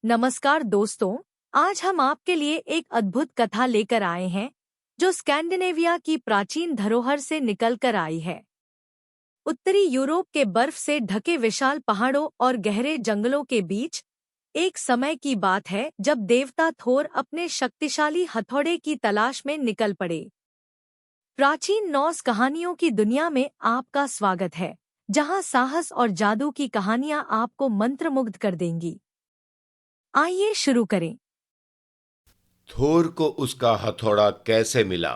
नमस्कार दोस्तों। आज हम आपके लिए एक अद्भुत कथा लेकर आए हैं जो स्कैंडिनेविया की प्राचीन धरोहर से निकल कर आई है। उत्तरी यूरोप के बर्फ से ढके विशाल पहाड़ों और गहरे जंगलों के बीच एक समय की बात है जब देवता थोर अपने शक्तिशाली हथौड़े की तलाश में निकल पड़े। प्राचीन नॉर्स कहानियों की दुनिया में आपका स्वागत है, जहां साहस और जादू की कहानियां आपको मंत्रमुग्ध कर देंगी। आइए शुरू करें। थोर को उसका हथौड़ा कैसे मिला।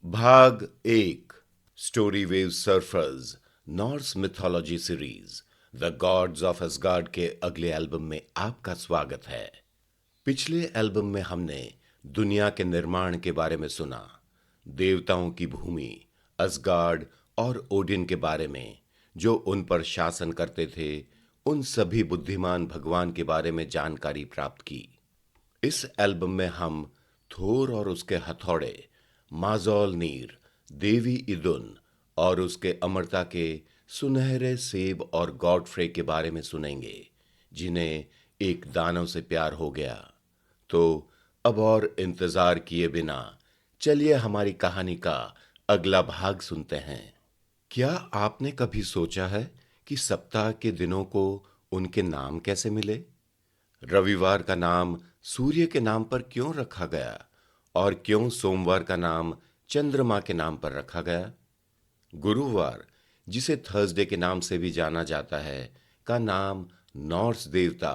भाग एक। Story wave surfers Norse mythology series the gods of Asgard के अगले एल्बम में आपका स्वागत है। पिछले एल्बम में हमने दुनिया के निर्माण के बारे में सुना, देवताओं की भूमि असगार्ड और ओडिन के बारे में जो उन पर शासन करते थे, उन सभी बुद्धिमान भगवान के बारे में जानकारी प्राप्त की। इस एल्बम में हम थोर और उसके हथौड़े माजोलनीर, देवी इदुन और उसके अमरता के सुनहरे सेब और गॉडफ्रे के बारे में सुनेंगे, जिन्हें एक दानव से प्यार हो गया। तो अब और इंतजार किए बिना चलिए हमारी कहानी का अगला भाग सुनते हैं। क्या आपने कभी सोचा है कि सप्ताह के दिनों को उनके नाम कैसे मिले? रविवार का नाम सूर्य के नाम पर क्यों रखा गया और क्यों सोमवार का नाम चंद्रमा के नाम पर रखा गया? गुरुवार, जिसे थर्सडे के नाम से भी जाना जाता है, का नाम नॉर्स देवता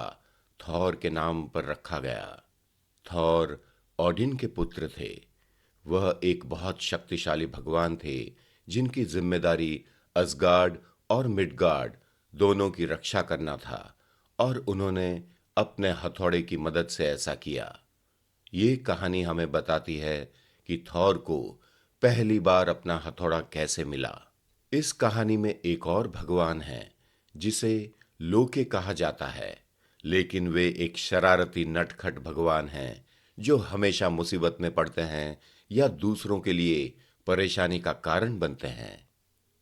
थॉर के नाम पर रखा गया। थॉर ओडिन के पुत्र थे। वह एक बहुत शक्तिशाली भगवान थे जिनकी जिम्मेदारी असगार्ड और मिडगार्ड दोनों की रक्षा करना था, और उन्होंने अपने हथौड़े की मदद से ऐसा किया। ये कहानी हमें बताती है कि थॉर को पहली बार अपना हथौड़ा कैसे मिला। इस कहानी में एक और भगवान है जिसे लोके कहा जाता है, लेकिन वे एक शरारती नटखट भगवान हैं जो हमेशा मुसीबत में पड़ते हैं या दूसरों के लिए परेशानी का कारण बनते हैं।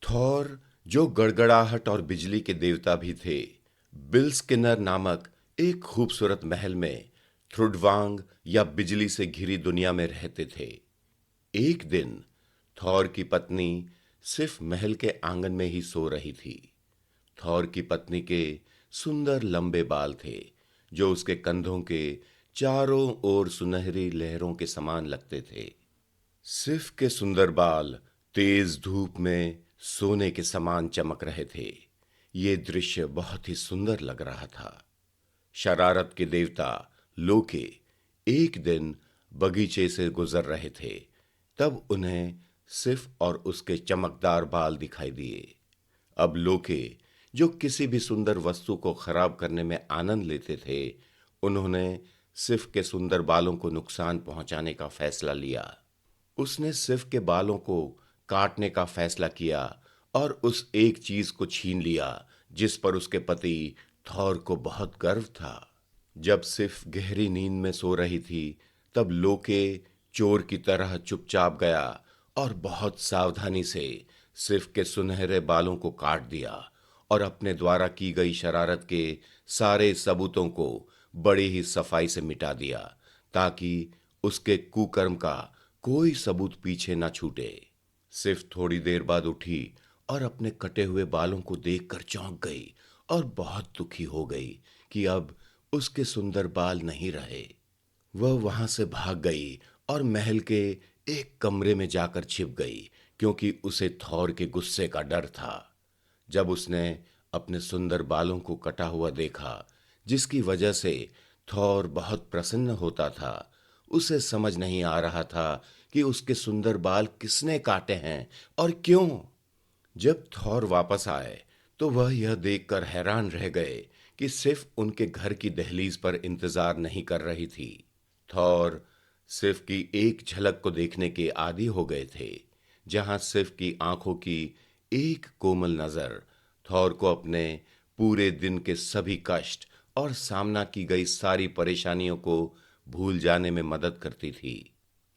थॉर, जो गड़गड़ाहट और बिजली के देवता भी थे, बिल स्किनर नामक एक खूबसूरत महल में थ्रुडवांग या बिजली से घिरी दुनिया में रहते थे। एक दिन थॉर की पत्नी सिर्फ महल के आंगन में ही सो रही थी। थॉर की पत्नी के सुंदर लंबे बाल थे जो उसके कंधों के चारों ओर सुनहरी लहरों के समान लगते थे। सिर्फ के सुंदर बाल तेज धूप में सोने के समान चमक रहे थे। ये दृश्य बहुत ही सुंदर लग रहा था। शरारत के देवता लोके एक दिन बगीचे से गुजर रहे थे। तब उन्हें सिर्फ और उसके चमकदार बाल दिखाई दिए। अब लोके, जो किसी भी सुंदर वस्तु को खराब करने में आनंद लेते थे, उन्होंने सिर्फ के सुंदर बालों को नुकसान पहुंचाने का फैसला लिया। उसने सिर्फ के बालों को काटने का फैसला किया और उस एक चीज को छीन लिया जिस पर उसके पति थॉर को बहुत गर्व था। जब सिर्फ गहरी नींद में सो रही थी, तब लोके चोर की तरह चुपचाप गया और बहुत सावधानी से सिर्फ के सुनहरे बालों को काट दिया और अपने द्वारा की गई शरारत के सारे सबूतों को बड़ी ही सफाई से मिटा दिया, ताकि उसके कुकर्म का कोई सबूत पीछे न छूटे। सिर्फ थोड़ी देर बाद उठी और अपने कटे हुए बालों को देखकर चौंक गई और बहुत दुखी हो गई कि अब उसके सुंदर बाल नहीं रहे। वह वहां से भाग गई और महल के एक कमरे में जाकर छिप गई, क्योंकि उसे थॉर के गुस्से का डर था। जब उसने अपने सुंदर बालों को कटा हुआ देखा, जिसकी वजह से थॉर बहुत प्रसन्न होता था, उसे समझ नहीं आ रहा था कि उसके सुंदर बाल किसने काटे हैं और क्यों। जब थॉर वापस आए तो वह यह देखकर हैरान रह गए कि सिर्फ उनके घर की दहलीज पर इंतजार नहीं कर रही थी। थॉर सिर्फ की एक झलक को देखने के आदी हो गए थे, जहां सिर्फ की आंखों की एक कोमल नजर थॉर को अपने पूरे दिन के सभी कष्ट और सामना की गई सारी परेशानियों को भूल जाने में मदद करती थी।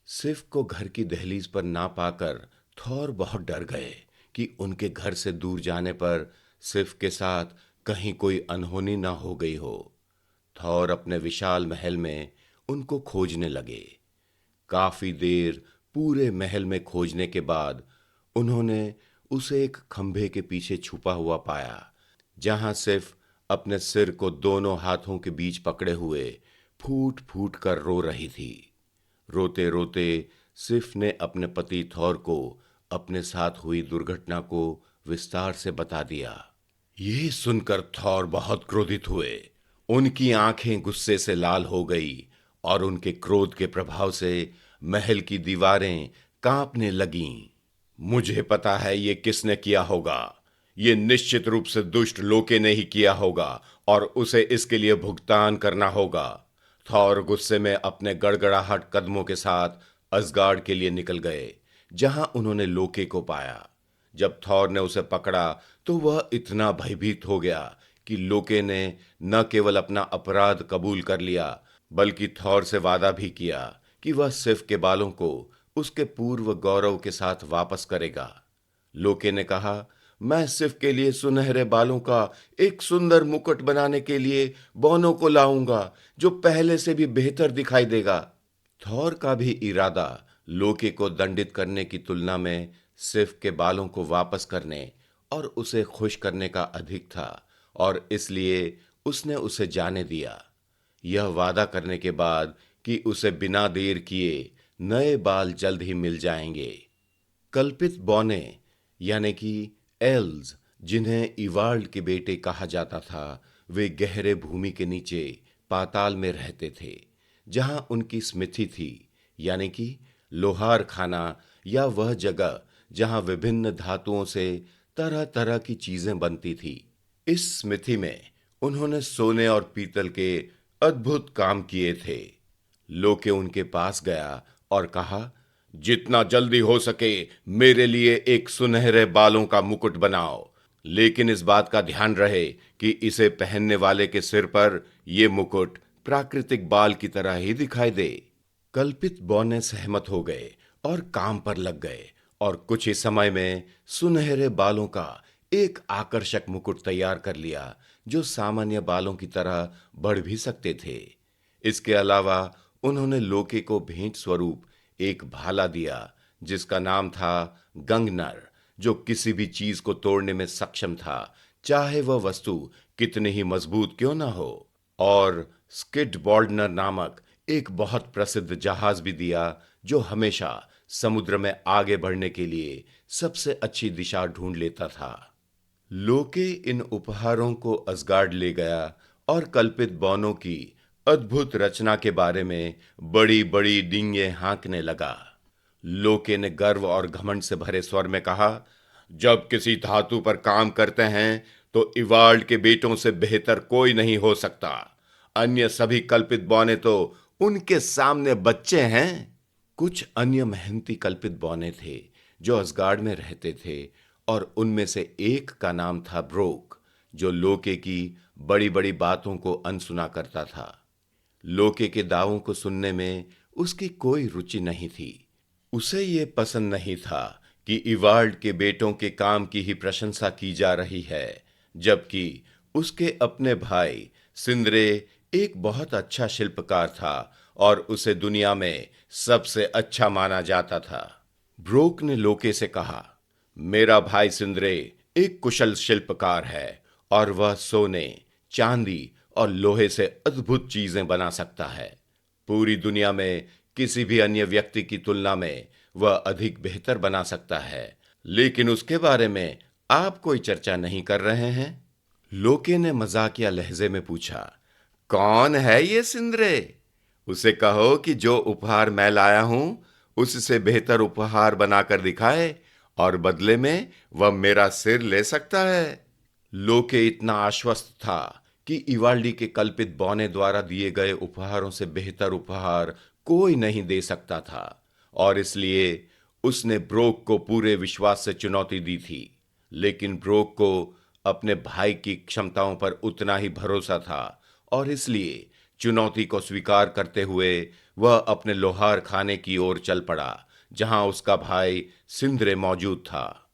सिर्फ को घर की दहलीज पर ना पाकर थॉर बहुत डर गए कि उनके घर से दूर जाने पर सिर्फ के साथ कहीं कोई अनहोनी ना हो गई हो। थॉर अपने विशाल महल में उनको खोजने लगे। काफी देर पूरे महल में खोजने के बाद उन्होंने उसे एक खंभे के पीछे छुपा हुआ पाया, जहां सिर्फ अपने सिर को दोनों हाथों के बीच पकड़े हुए फूट फूट कर रो रही थी। रोते रोते सिफ ने अपने पति थॉर को अपने साथ हुई दुर्घटना को विस्तार से बता दिया। ये सुनकर थॉर बहुत क्रोधित हुए। उनकी आंखें गुस्से से लाल हो गई और उनके क्रोध के प्रभाव से महल की दीवारें कांपने लगीं। मुझे पता है ये किसने किया होगा। ये निश्चित रूप से दुष्ट लोके ने ही किया होगा और उसे इसके लिए भुगतान करना होगा। थॉर गुस्से में अपने गड़गड़ाहट कदमों के साथ असगार्ड के लिए निकल गए, जहां उन्होंने लोके को पाया। जब थॉर ने उसे पकड़ा तो वह इतना भयभीत हो गया कि लोके ने न केवल अपना अपराध कबूल कर लिया, बल्कि थॉर से वादा भी किया कि वह सिफ के बालों को उसके पूर्व गौरव के साथ वापस करेगा। लोके ने कहा, मैं सिफ के लिए सुनहरे बालों का एक सुंदर मुकुट बनाने के लिए बौनों को लाऊंगा, जो पहले से भी बेहतर दिखाई देगा। थॉर का भी इरादा लोके को दंडित करने की तुलना में सिफ के बालों को वापस करने और उसे खुश करने का अधिक था, और इसलिए उसने उसे जाने दिया, यह वादा करने के बाद कि उसे बिना देर किए नए बाल जल्द ही मिल जाएंगे। कल्पित बौने यानी कि एल्स, जिन्हें इवाल्ड के बेटे कहा जाता था, वे गहरे भूमि के नीचे पाताल में रहते थे, जहां उनकी स्मिथी थी, यानी कि लोहार खाना या वह जगह जहां विभिन्न धातुओं से तरह तरह की चीजें बनती थी। इस स्मिथी में उन्होंने सोने और पीतल के अद्भुत काम किए थे। लोके उनके पास गया और कहा, जितना जल्दी हो सके मेरे लिए एक सुनहरे बालों का मुकुट बनाओ, लेकिन इस बात का ध्यान रहे कि इसे पहनने वाले के सिर पर यह मुकुट प्राकृतिक बाल की तरह ही दिखाई दे। कल्पित बौने सहमत हो गए और काम पर लग गए, और कुछ ही समय में सुनहरे बालों का एक आकर्षक मुकुट तैयार कर लिया, जो सामान्य बालों की तरह बढ़ भी सकते थे। इसके अलावा उन्होंने लोके को भेंट स्वरूप एक भाला दिया, जिसका नाम था गंगनर, जो किसी भी चीज को तोड़ने में सक्षम था, चाहे वह वस्तु कितनी ही मजबूत क्यों ना हो। और स्किड बॉल्डनर नामक एक बहुत प्रसिद्ध जहाज भी दिया, जो हमेशा समुद्र में आगे बढ़ने के लिए सबसे अच्छी दिशा ढूंढ लेता था। लोके इन उपहारों को असगार्ड ले गया और कल्पित बौनों की अद्भुत रचना के बारे में बड़ी बड़ी डींगे हाँकने लगा। लोके ने गर्व और घमंड से भरे स्वर में कहा, जब किसी धातु पर काम करते हैं तो इवाल्ड के बेटों से बेहतर कोई नहीं हो सकता। अन्य सभी कल्पित बौने तो उनके सामने बच्चे हैं। कुछ अन्य मेहनती कल्पित बौने थे जो असगार्ड में रहते थे, और उनमें से एक का नाम था ब्रोक, जो लोके की बड़ी बड़ी बातों को अनसुना करता था। लोके के दावों को सुनने में उसकी कोई रुचि नहीं थी। उसे ये पसंद नहीं था कि इवाल्ड के बेटों के काम की ही प्रशंसा की जा रही है, जबकि उसके अपने भाई सिंद्रे एक बहुत अच्छा शिल्पकार था और उसे दुनिया में सबसे अच्छा माना जाता था। ब्रोक ने लोके से कहा, मेरा भाई सिंद्रे एक कुशल शिल्पकार है और वह सोने, चांदी और लोहे से अद्भुत चीजें बना सकता है। पूरी दुनिया में किसी भी अन्य व्यक्ति की तुलना में वह अधिक बेहतर बना सकता है, लेकिन उसके बारे में आप कोई चर्चा नहीं कर रहे हैं। लोके ने मजाकिया लहजे में पूछा, कौन है ये सिंद्रे? उसे कहो कि जो उपहार मैं लाया हूं उससे बेहतर उपहार बनाकर दिखाए, और बदले में वह मेरा सिर ले सकता है। लोके इतना आश्वस्त था कि इवाल्डी के कल्पित बौने द्वारा दिए गए उपहारों से बेहतर उपहार कोई नहीं दे सकता था, और इसलिए उसने ब्रोक को पूरे विश्वास से चुनौती दी थी। लेकिन ब्रोक को अपने भाई की क्षमताओं पर उतना ही भरोसा था, और इसलिए चुनौती को स्वीकार करते हुए वह अपने लोहार खाने की ओर चल पड़ा, जहां उसका भाई सिंद्रे मौजूद था।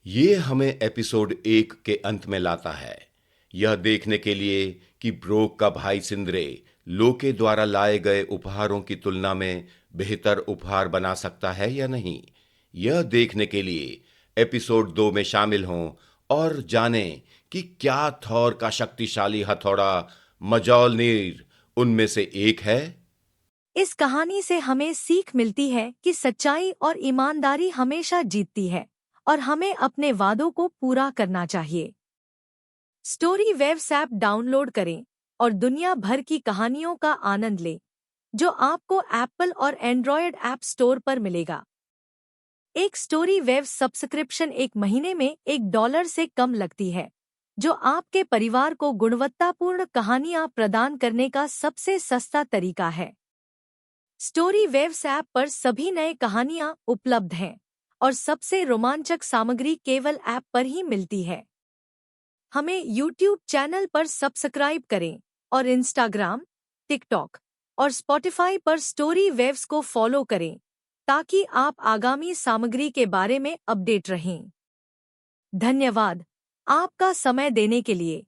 ये हमें एपिसोड 1 के अंत में लाता है, यह देखने के लिए कि ब्रोक का भाई सिंद्रे लोके द्वारा लाए गए उपहारों की तुलना में बेहतर उपहार बना सकता है या नहीं। यह देखने के लिए एपिसोड 2 में शामिल हों और जानें कि क्या थॉर का शक्तिशाली हथौड़ा मजोलनीर उनमें से एक है। इस कहानी से हमें सीख मिलती है कि सच्चाई और ईमानदारी हमेशा जीतती है और हमें अपने वादों को पूरा करना चाहिए। स्टोरी वेव्स ऐप डाउनलोड करें और दुनिया भर की कहानियों का आनंद लें, जो आपको एप्पल और एंड्रॉयड ऐप स्टोर पर मिलेगा। एक स्टोरी वेव्स सब्सक्रिप्शन एक महीने में $1 से कम लगती है, जो आपके परिवार को गुणवत्तापूर्ण कहानियां प्रदान करने का सबसे सस्ता तरीका है। स्टोरी वेव्स ऐप पर सभी नए कहानियां उपलब्ध हैं और सबसे रोमांचक सामग्री केवल ऐप पर ही मिलती है। हमें यूट्यूब चैनल पर सब्सक्राइब करें और इंस्टाग्राम, टिकटॉक और स्पॉटिफाई पर स्टोरी वेव्स को फॉलो करें ताकि आप आगामी सामग्री के बारे में अपडेट रहें। धन्यवाद आपका समय देने के लिए।